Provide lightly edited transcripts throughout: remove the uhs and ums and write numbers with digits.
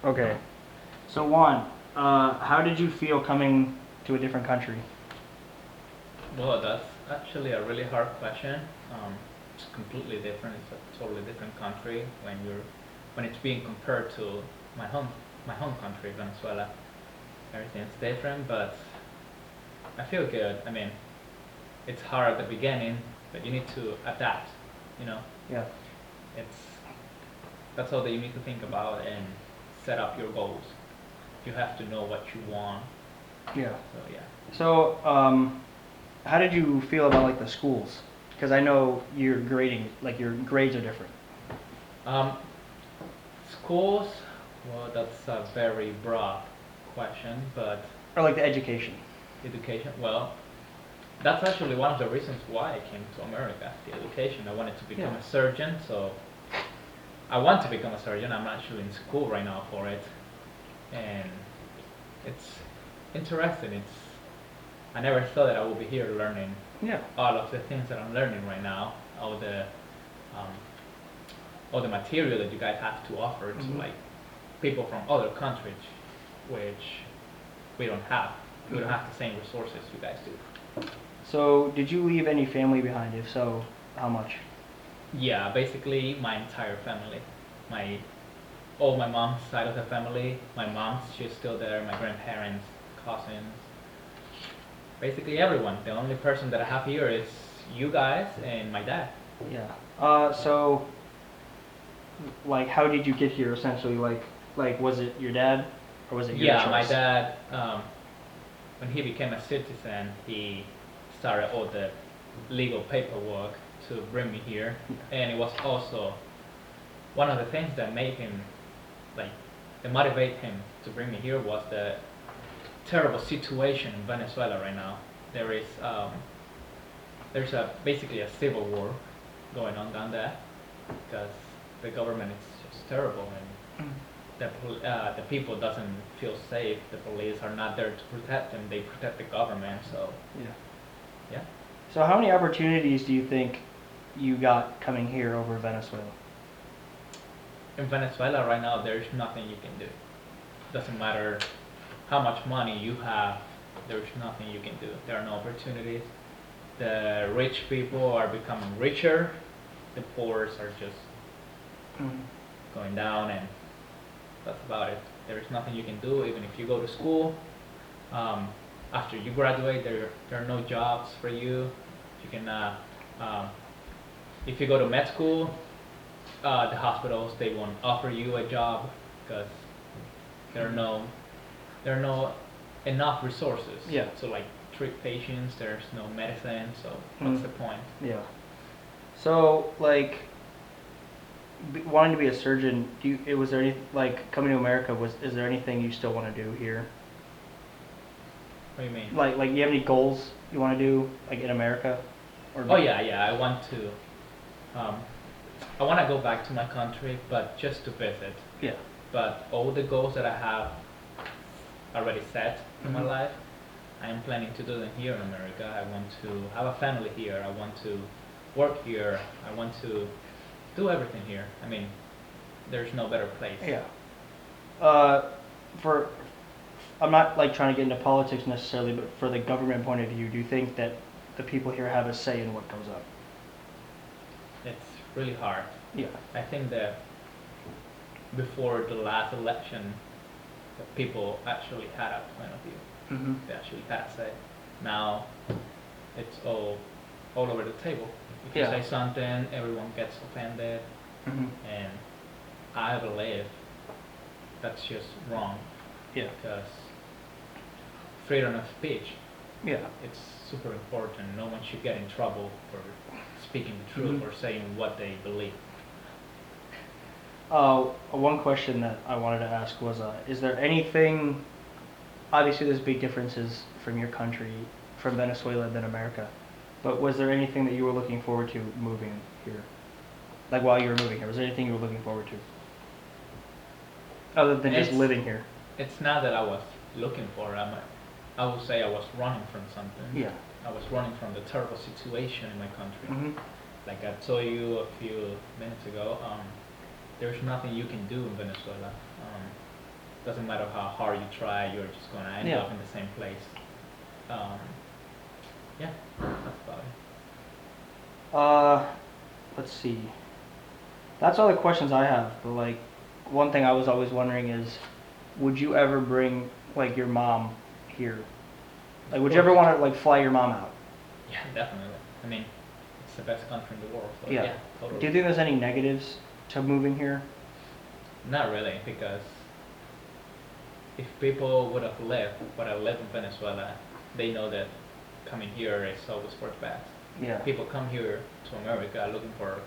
Okay. So Juan, how did you feel coming to a different country? Well, that's actually a really hard question. It's completely different. It's a totally different country when it's being compared to my home my home country, Venezuela. Everything's different, but I feel good. I mean, it's hard at the beginning, but you need to adapt. You know, Yeah. it's that's all that you need to think about and set up your goals. You have to know what you want. Yeah. So yeah. So, how did you feel about like the schools? Because I know your grading, like your grades are different. Um, Schools. Well, that's a very broad question, but Or like the education. education. Well, that's actually one of the reasons why I came to America. The education. I wanted to Yeah. become a surgeon, so I want to become a surgeon. I'm actually in school right now for it, and it's interesting. It's I never thought that I would be here learning Yeah. all of the things that I'm learning right now. Um, all the material that you guys have to offer to Mhm. like people from other countries, which we don't have. We don't have the same resources you guys do. So, did you leave any family behind? If so, how much? Yeah, basically my entire family, my all my mom's side of the family. My mom's she's still there. My grandparents, cousins, basically everyone. The only person that I have here is you guys and my dad. Yeah. So, like, how did you get here? Essentially, like, was it your dad, or was it your Yeah, my choice? dad. When he became a citizen, he started all the legal paperwork to bring me here, and it was also one of the things that made him like that motivate him to bring me here was the terrible situation in Venezuela right now. There is there's a basically a civil war going on down there because the government is just terrible and the people doesn't feel safe. The police are not there to protect them. They protect the government. So Yeah. yeah, So, how many opportunities do you think you got coming here over Venezuela? in Venezuela right now there's nothing you can do. Doesn't matter how much money you have. There's nothing you can do. There are no opportunities. The rich people are becoming richer. The poor are just Mm. going down, and that's about it. There's nothing you can do. Even if you go to school, um, after you graduate, there are no jobs for you. You can um, if you go to med school, the hospitals they won't offer you a job because there are no there are no enough resources Yeah. to like treat patients. There's no medicine, so what's Mm. the point? Yeah. So, like, wanting to be a surgeon, was there any like coming to America? Is there anything you still want to do here? What do you mean? Like, you have any goals you want to do like in America? Or Oh yeah, yeah. Um, I want to go back to my country, but just to visit. yeah. But all the goals that I have already set in my Mhm. life, I am planning to do them here in America. I want to have a family here. I want to work here. I want to do everything here. I mean, there's no better place. Yeah. Uh, for I'm not like trying to get into politics necessarily, but for the government point of view, do you think that the people here have a say in what goes up? It's really hard. Yeah. I think that before the last election, the people actually had a point of view. Mhm. They actually had a say. Now it's all over the table. If you Yeah. say something, everyone gets offended, Mhm. and I believe that's just wrong Yeah. because freedom of speech Yeah. it's super important. No one should get in trouble for speaking the truth Mhm. or saying what they believe. One question that I wanted to ask was, is there anything? Obviously, there's big differences from your country, from Venezuela than America. But was there anything that you were looking forward to moving here? Like while you were moving here, was there anything you were looking forward to other than just It's living here? it's not that I was looking for it. I would say I was running from something. Yeah. I was running from the terrible situation in my country. Mhm. Like I told you a few minutes ago, there's nothing you can do in Venezuela. doesn't matter how hard you try, you're just gonna end Yeah. up in the same place. Um, yeah, that's about it. Let's see. That's all the questions I have. But like, one thing I was always wondering is, would you ever bring like your mom here? Like, would you ever course. want to like fly your mom out? Yeah, definitely. I mean, it's the best country in the world. So Yeah. yeah, totally. Do you think there's any negatives to moving here? Not really, because if people would have lived in Venezuela, they know that coming here is always for the best. Yeah. People come here to America looking for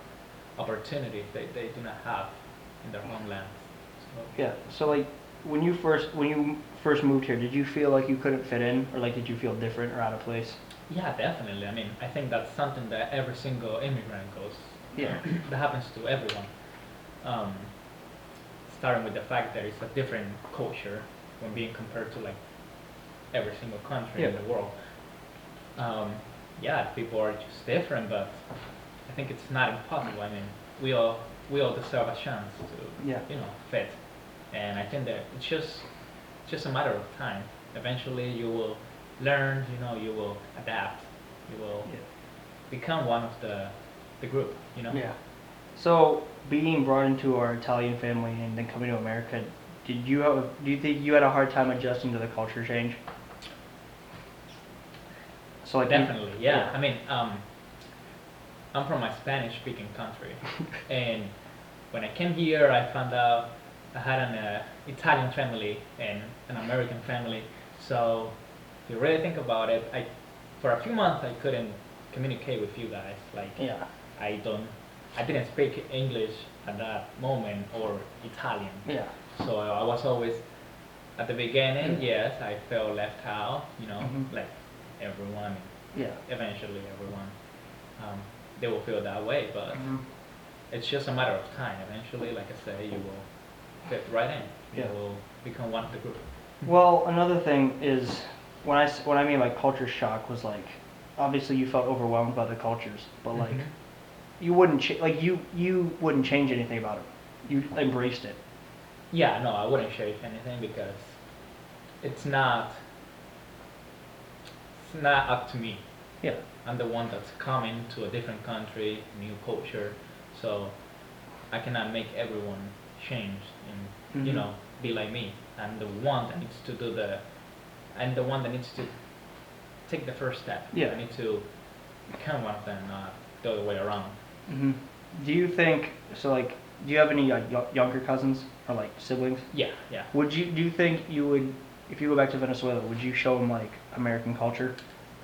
opportunities they do not have in their homelands. So, Yeah. So like, when you first moved here, did you feel like you couldn't fit in, or like did you feel different or out of place? yeah, definitely. I mean, I think that's something that every single immigrant goes. Yeah. That happens to everyone. Um, Starting with the fact that it's a different culture when being compared to like every single country in Yeah. the world. Yeah, people are just different, but I think it's not impossible. I mean, we all deserve a chance to Yeah. fit, and I think that it's just a matter of time. Eventually, you will learn. You will adapt. You will Yeah. become one of the group. Yeah. So being brought into our Italian family and then coming to America, do you think you had a hard time adjusting to the culture change? So like Definitely, yeah. yeah. I mean, I'm from a Spanish-speaking country, and when I came here, I found out I had an Italian family and an American family. So, if you really think about it, for a few months I couldn't communicate with you guys. Like, Yeah. I didn't speak English at that moment or Italian. Yeah. So I was always at the beginning. Yes, I felt left out. Mhm. Like everyone. Yeah. Eventually everyone they will feel that way, but Mhm. it's just a matter of time. Eventually, like I say, you will fit right in. Yeah. You will become one of the group. Well, another thing is when I mean like culture shock was like obviously you felt overwhelmed by the cultures, but like Mhm. you wouldn't you wouldn't change anything about it. You embraced it. Yeah, no, I wouldn't change anything because it's not it's not up to me. Yeah. I'm the one that's coming to a different country, new culture, so I cannot make everyone change and Mhm. be like me. I'm the one that needs to I'm the one that needs to take the first step. Yeah. I need to become one of them, not the other way around. Hmm. Do you think so? Like, do you have any younger cousins or like siblings? Yeah, yeah. Do you think you would, if you go back to Venezuela, would you show them like American culture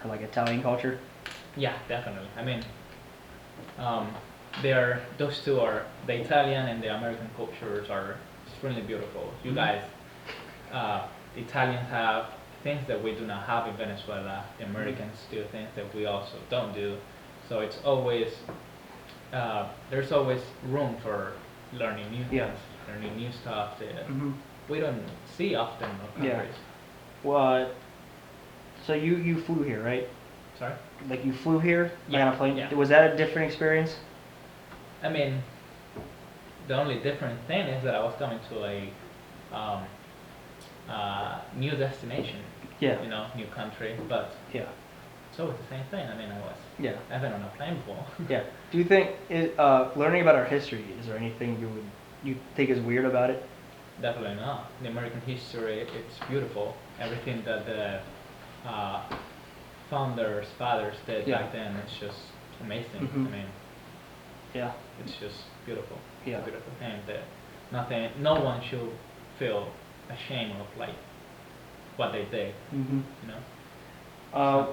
or like Italian culture? Yeah, definitely. I mean, those two are the Italian and the American cultures are extremely beautiful. You Mhm. guys, the Italians have things that we do not have in Venezuela. The Americans do things that we also don't do. So it's always there's always room for learning new Yeah. things, learning new stuff that Hmm. we don't see often in our Yeah. countries. Well, so you flew here, right? Sorry. Like you flew here like, Yeah, on a plane. yeah. Was that a different experience? I mean, the only different thing is that I was coming to a um, new destination, Yeah. new country, but Yeah. it's always the same thing. I mean, Yeah. I've been on a plane before. Yeah. Do you think learning about our history, is there anything you think is weird about it? Definitely not. The American history, it's beautiful. Everything that the uh, founders, fathers did Yeah. back then, it's just amazing. Mhm. I mean, Yeah. it's just beautiful. Yeah. It's a beautiful thing that no one should feel ashamed of like what they did. Mm-hmm. You know.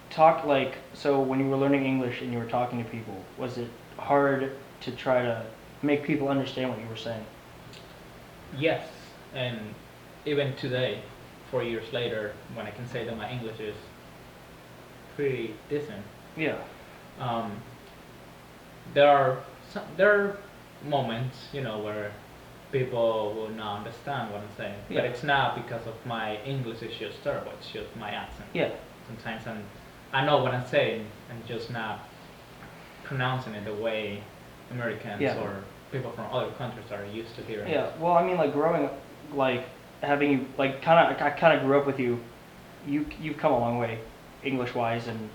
Talk like so when you were learning English and you were talking to people, was it hard to try to make people understand what you were saying? Yes, and even today, 4 years later, when I can say that my English is pretty decent, Yeah. um, there are moments, where people will not understand what I'm saying, but Yeah. it's not because of my English is just terrible. It's just my accent. Yeah. Sometimes I know what I'm saying, I'm just not pronouncing it the way Americans Yeah. or people from other countries are used to hearing. Yeah. Well, I mean, like growing up, like having you like I kind of grew up with you. You've come a long way, English wise, and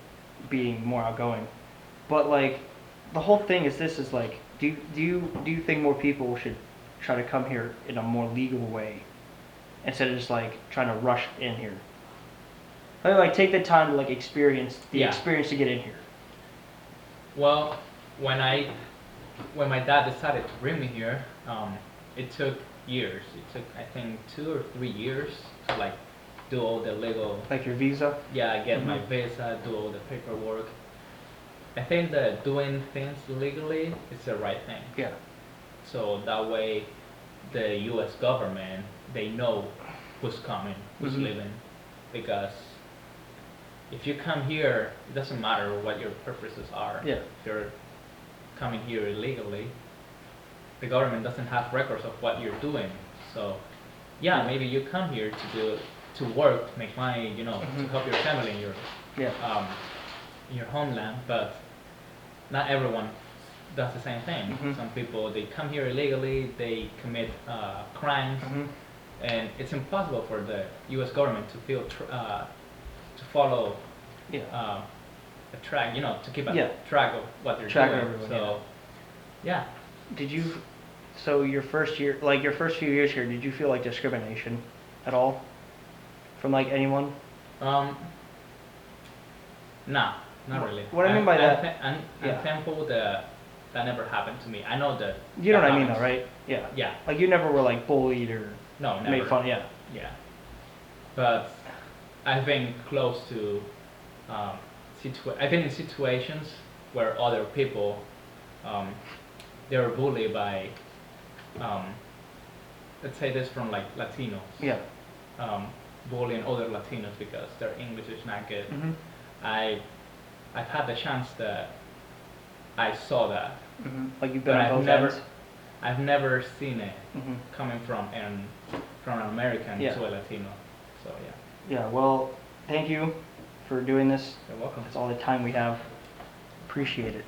being more outgoing. But like, the whole thing is this is like, do you think more people should try to come here in a more legal way instead of just like trying to rush in here? Like take the time to like experience the Yeah. experience to get in here. Well, when my dad decided to bring me here, it took years. It took I think 2 or 3 years to like do all the legal. Like your visa. Yeah, get my Mhm. visa, do all the paperwork. I think that doing things legally is the right thing. Yeah. So that way, the U.S. government they know who's coming, who's Mhm. living, because if you come here, it doesn't matter what your purposes are. Yeah. If you're coming here illegally, the government doesn't have records of what you're doing. So, yeah, Yeah. maybe you come here to work, to make money, to Mhm. help your family Yeah. in your homeland, but not everyone does the same thing. Mhm. Some people they come here illegally, they commit crimes, Mhm. and it's impossible for the U.S. government to follow Yeah. a track, to keep a Yeah. track of what they're Track doing. everyone, So, yeah. Did you? So your first year, like your first few years here, did you feel like discrimination at all from like anyone? Um, nah, not really. What I mean by that- I'm yeah. thankful that that never happened to me. I know that. You know that what I mean, though, happens. right? Yeah. Yeah. Like you never were like bullied or No, never. made fun. Yeah. Yeah. But I've been close to I've been in situations where other people they were bullied by let's say this from like Latinos. Yeah. Bullying other Latinos because their English is not good. Mhm. I've had the chance that I saw that, Mhm. Like you've been but on both ends. I've never seen it Mhm. coming from an American Yeah. to a Latino. So yeah, Yeah. Well, thank you for doing this. you're welcome. That's all the time we have. Appreciate it.